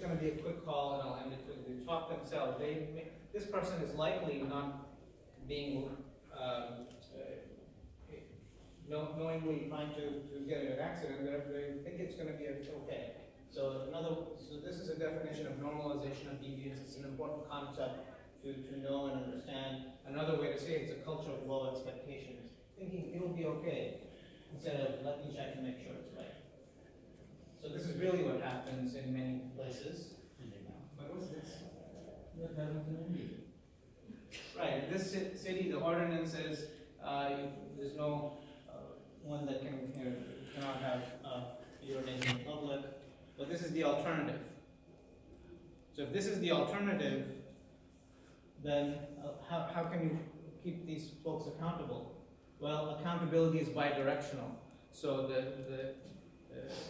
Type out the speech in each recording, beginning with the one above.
going to be a quick call, and I'll end it quickly. They talk themselves. This person is likely not being knowingly trying to get in an accident. They think it's going to be okay. So this is a definition of normalization of deviance. It's an important concept to know and understand. Another way to say it is a culture of low expectations, thinking it'll be okay instead of let me check and make sure it's right. So this is really what happens in many places. But what's this? What happens in India? Right, in this city, the ordinance is there's no one that cannot have urination in public. But this is the alternative. So if this is the alternative, then how can you keep these folks accountable? Well, accountability is bidirectional. So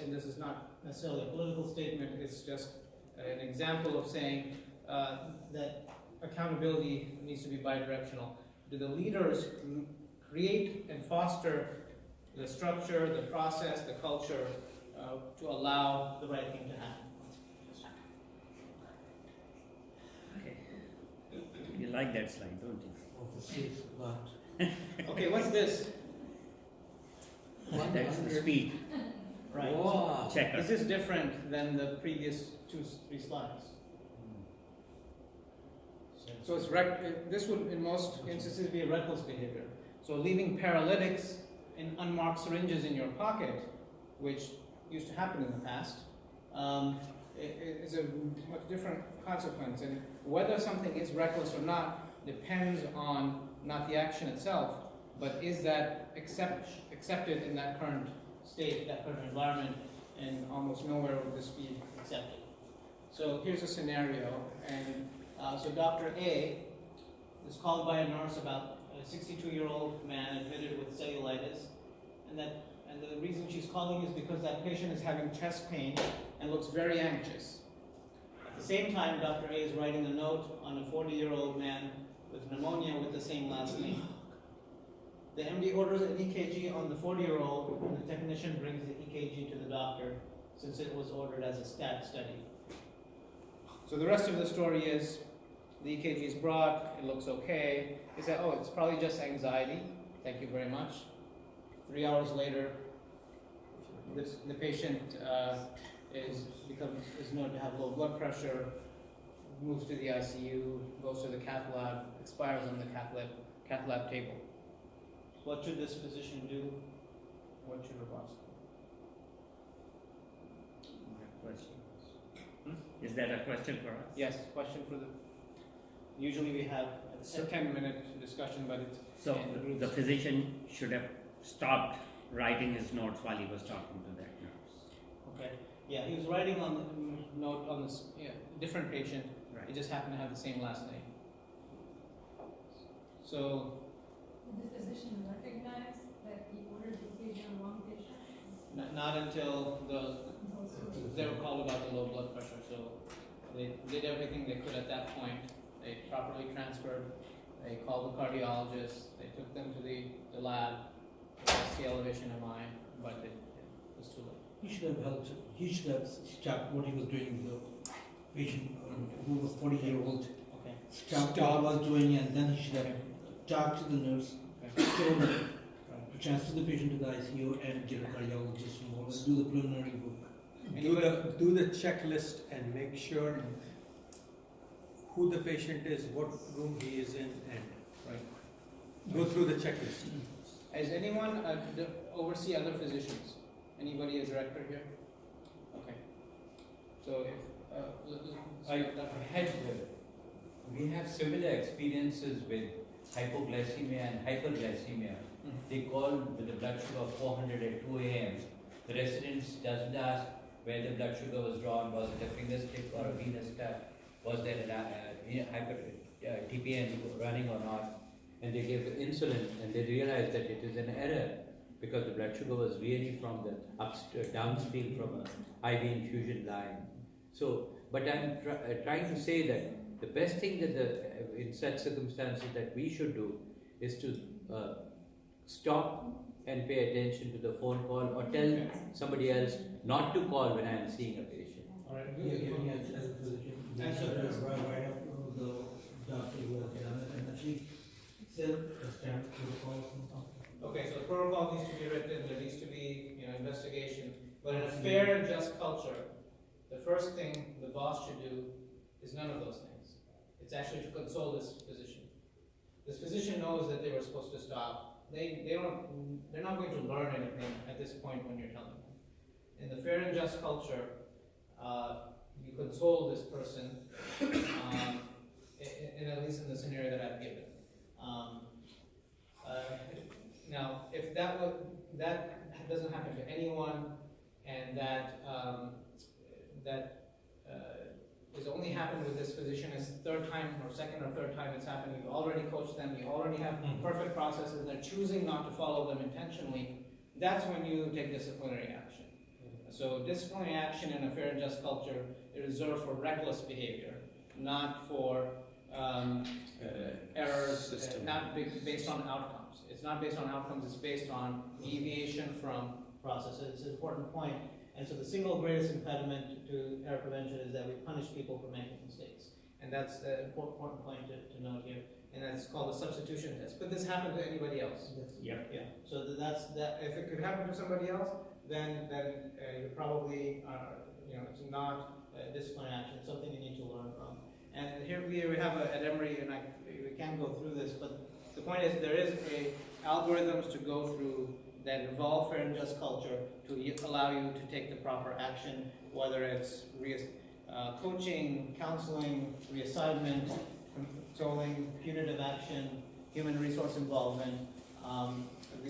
and this is not necessarily a political statement, it's just an example of saying that accountability needs to be bidirectional. Do the leaders create and foster the structure, the process, the culture to allow the right thing to happen? Okay. You like that slide, don't you? Okay, what's this? That's the speed. Right. Wow. Checker. Is this different than the previous 2-3 slides? So this would, in most instances, be a reckless behavior. So leaving paralytics in unmarked syringes in your pocket, which used to happen in the past, is a much different consequence. And whether something is reckless or not depends on not the action itself, but is that accepted in that current state, that current environment, and almost nowhere would this be accepted. So here's a scenario, and so Dr. A is called by a nurse about a 62-year-old man admitted with cellulitis, and the reason she's calling is because that patient is having chest pain and looks very anxious. At the same time, Dr. A is writing a note on a 40-year-old man with pneumonia with the same last name. The MD orders an EKG on the 40-year-old, and the technician brings the EKG to the doctor since it was ordered as a stat study. So the rest of the story is the EKG is brought, it looks okay. He said, oh, it's probably just anxiety. Thank you very much. 3 hours later, the patient is known to have low blood pressure, moves to the ICU, goes to the cath lab, expires on the cath lab table. What should this physician do? What should her boss do? Is that a question for us? Yes, question for the. Usually we have a 10-minute discussion, but it's. So the physician should have stopped writing his notes while he was talking to that nurse. Okay. Yeah, he was writing on the note on this different patient. Right. It just happened to have the same last name. So. Did the physician recognize that he ordered the EKG on the wrong patient? Not until they were called about the low blood pressure. So they did everything they could at that point. They properly transferred. They called the cardiologist. They took them to the lab. The elevation MI, but it was too late. He should have helped. He should have stopped what he was doing with the patient who was 40-year-old. Okay. Stopped what he was doing, and then he should have talked to the nurse, told her to transfer the patient to the ICU and get a cardiologist involved. Do the preliminary work. Do the checklist and make sure who the patient is, what room he is in, and go through the checklist. Has anyone oversee other physicians? Anybody as director here? Okay. So if we have similar experiences with hypoglycemia and hyperglycemia. They call with the blood sugar 400 at 2 a.m. The residents doesn't ask where the blood sugar was drawn, was it a finger stick or a venous tap, was there a TPN running or not, and they give insulin and they realize that it is an error because the blood sugar was really from the downstream from a IV infusion line. So, but I'm trying to say that the best thing that in such circumstances that we should do is to stop and pay attention to the phone call or tell somebody else not to call when I am seeing a patient. All right. As a They And so- should write up the doctor who has done it and actually set a standard protocol or something. Okay, so the protocol needs to be written, there needs to be, investigation, but in a fair and just culture, the first thing the boss should do is none of those things. It's actually to console this physician. This physician knows that they were supposed to stop. They're not going to learn anything at this point when you're telling them. In the fair and just culture, you console this person, at least in the scenario that I've given. Now, if that doesn't happen to anyone, and that has only happened with this physician as second or third time it's happened, you already coached them, you already have perfect processes, and they're choosing not to follow them intentionally, that's when you take disciplinary action. So disciplinary action in a fair and just culture is reserved for reckless behavior, not for errors, not based on outcomes. It's not based on outcomes, it's based on deviation from processes. It's an important point. And so the single greatest impediment to error prevention is that we punish people for making mistakes. And that's the important point to note here. And that's called the substitution test. Could this happen to anybody else? Yep. Yeah. So that's that. If it could happen to somebody else, then you probably it's not disciplinary action. It's something you need to learn from. And here we have at Emory, and we can't go through this, but the point is there is algorithms to go through that involve fair and just culture to allow you to take the proper action, whether it's coaching, counseling, reassignment, controlling, punitive action, human resource involvement.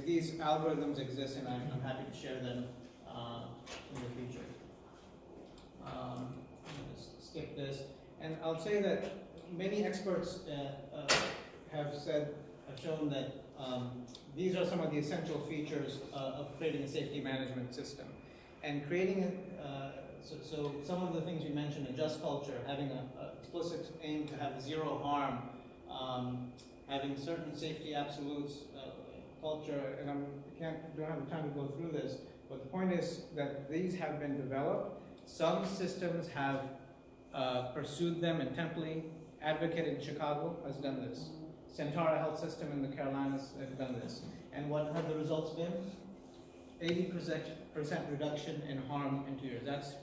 These algorithms exist, and I'm happy to share them in the future. I'm going to skip this. And I'll say that many experts have shown that these are some of the essential features of creating a safety management system. And creating so some of the things you mentioned, a just culture, having an explicit aim to have zero harm, having certain safety absolutes, culture, and don't have the time to go through this, but the point is that these have been developed. Some systems have pursued them intently. Advocate in Chicago has done this. Centara Health System in the Carolinas have done this. And what have the results been? 80% reduction in harm in 2 years. That's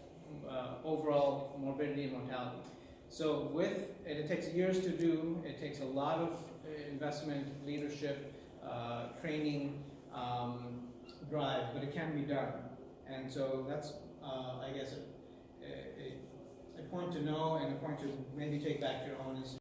overall morbidity and mortality. So it takes years to do, it takes a lot of investment, leadership, training, drive, but it can be done. And so that's, I guess, a point to know and a point to maybe take back to your own institution.